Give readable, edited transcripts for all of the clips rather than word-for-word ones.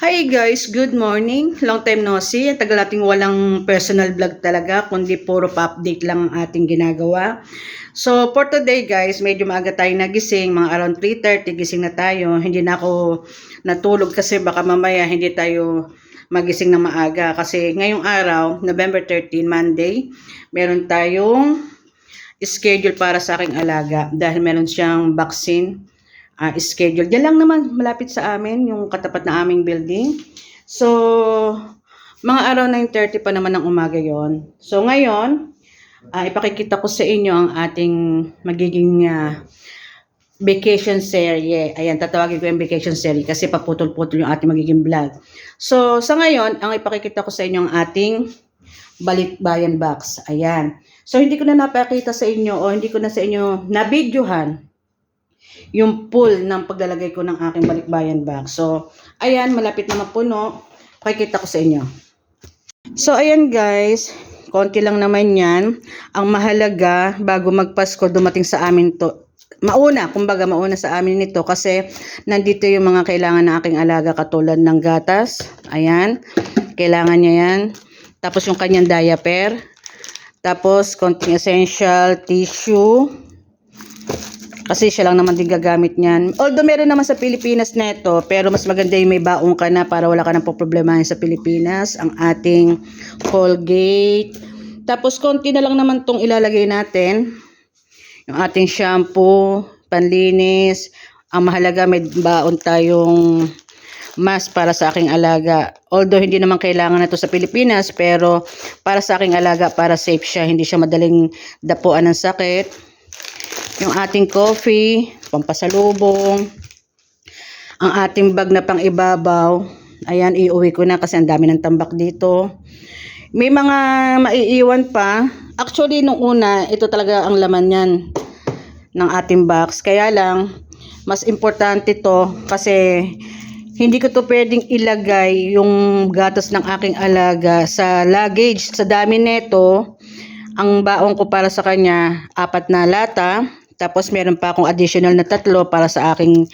Hi guys, good morning. Long time no see. Tagal nating walang personal vlog talaga, kundi puro pa-update lang ang ating ginagawa. So for today guys, medyo maaga tayo nagising, mga around 3:30 gising na tayo. Hindi na ako natulog kasi baka mamaya hindi tayo magising na maaga. Kasi ngayong araw, November 13, Monday, meron tayong schedule para sa aking alaga dahil meron siyang vaccine schedule. Diyan lang naman, malapit sa amin, yung katapat na aming building. So, mga around 9:30 pa naman ng umaga yon. So, ngayon, ipakikita ko sa inyo ang ating magiging vacation serie. Ayan, tatawagin ko yung vacation serie kasi paputol-putol yung ating magiging vlog. So, sa ngayon, ang ipakikita ko sa inyo ang ating balikbayan box. Ayan. So, hindi ko na napakita sa inyo o hindi ko na sa inyo na-videohan yung pool ng paglalagay ko ng aking balikbayan box. So, ayan, malapit na mapuno. Pakikita ko sa inyo. So, ayan guys, konti lang naman yan. Ang mahalaga, bago magpasko, dumating sa amin to. Mauna sa amin nito kasi nandito yung mga kailangan ng aking alaga katulad ng gatas. Ayan, kailangan niya yan. Tapos yung kanyang diaper. Tapos, konting essential tissue. Kasi siya lang naman din gagamit niyan. Although meron naman sa Pilipinas neto, pero mas maganda yung may baong ka na para wala ka nang problemahin sa Pilipinas. Ang ating Colgate. Tapos konti na lang naman tong ilalagay natin. Yung ating shampoo, panlinis. Ang mahalaga may baon tayong mask para sa aking alaga. Although hindi naman kailangan na to sa Pilipinas, pero para sa aking alaga, para safe siya. Hindi siya madaling dapuan ng sakit. Yung ating coffee, pampasalubong, ang ating bag na pang ibabaw, ayan, iuwi ko na kasi ang dami ng tambak dito. May mga maiiwan pa. Actually, nung una, ito talaga ang laman yan ng ating box. Kaya lang, mas importante to kasi hindi ko to pwedeng ilagay yung gatas ng aking alaga sa luggage. Sa dami neto, ang baong ko para sa kanya, 4 na lata. Tapos meron pa akong additional na 3 para sa aking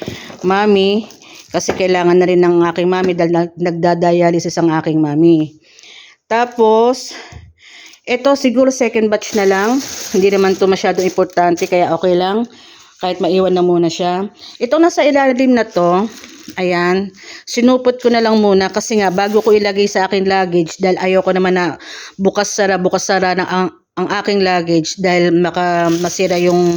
mami. Kasi kailangan na rin ng aking mami dahil nagdadialysis ang aking mami. Tapos, ito siguro second batch na lang. Hindi naman to masyadong importante kaya okay lang. Kahit maiwan na muna siya. Itong nasa ilalim na to, ayan, sinupot ko na lang muna kasi nga bago ko ilagay sa aking luggage dahil ayoko naman na bukas-sara ng ang aking luggage dahil masira yung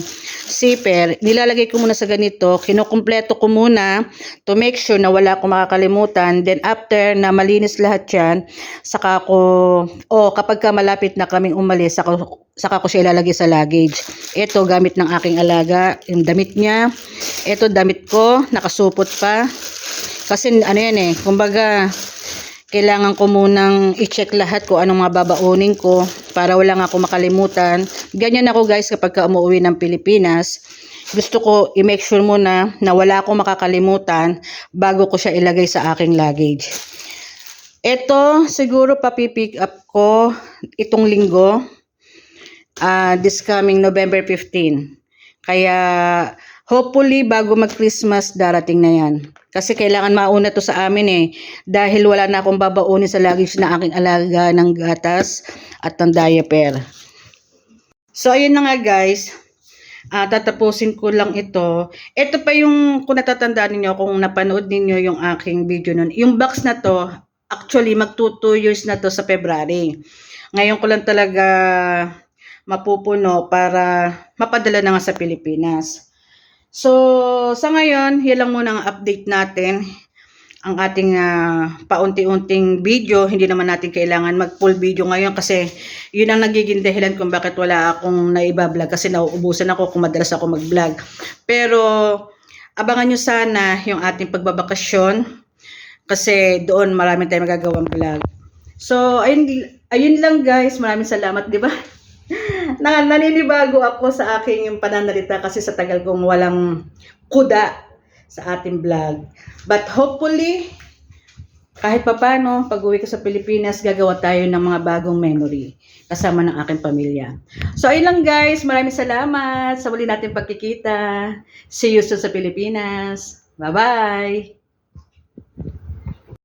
zipper, nilalagay ko muna sa ganito, kinukumpleto ko muna to make sure na wala akong makakalimutan. Then after na malinis lahat yan, saka ko, kapag ka malapit na kaming umalis, saka ko siya ilalagay sa luggage. Ito, gamit ng aking alaga, yung damit niya. Ito, damit ko, nakasupot pa. Kasi ano yan kumbaga, kailangan ko munang i-check lahat kung anong mga babaunin ko para wala nga ako makalimutan. Ganyan ako guys kapag ka umuwi ng Pilipinas. Gusto ko i-make sure muna na wala akong makakalimutan bago ko siya ilagay sa aking luggage. Ito siguro papipick up ko itong linggo. This coming November 15. Kaya hopefully bago mag-Christmas darating na yan. Kasi kailangan mauna to sa amin dahil wala na akong babaunin sa luggage na aking alaga ng gatas at ng diaper. So ayun na nga guys. Tatapusin ko lang ito. Ito pa yung kung natatandaan niyo kung napanood niyo yung aking video nun. Yung box na to, actually mag 2 years na to sa February. Ngayon ko lang talaga mapupuno para mapadala na nga sa Pilipinas. So, sa ngayon, yan lang muna ang update natin. Ang ating paunti-unting video. Hindi naman natin kailangan mag-full video ngayon kasi yun ang nagiging dahilan kung bakit wala akong naiba-vlog kasi nauubusan ako kung madalas ako mag-vlog. Pero, abangan nyo sana yung ating pagbabakasyon kasi doon marami tayong magagawang vlog. So, ayun lang guys. Maraming salamat, di ba? Naninibago ako sa aking yung pananalita kasi sa tagal kong walang kuda sa ating vlog. But hopefully, kahit papano, pag uwi ko sa Pilipinas, gagawa tayo ng mga bagong memory kasama ng aking pamilya. So, ayun lang guys. Maraming salamat sa muli natin pagkikita. See you soon sa Pilipinas. Bye-bye!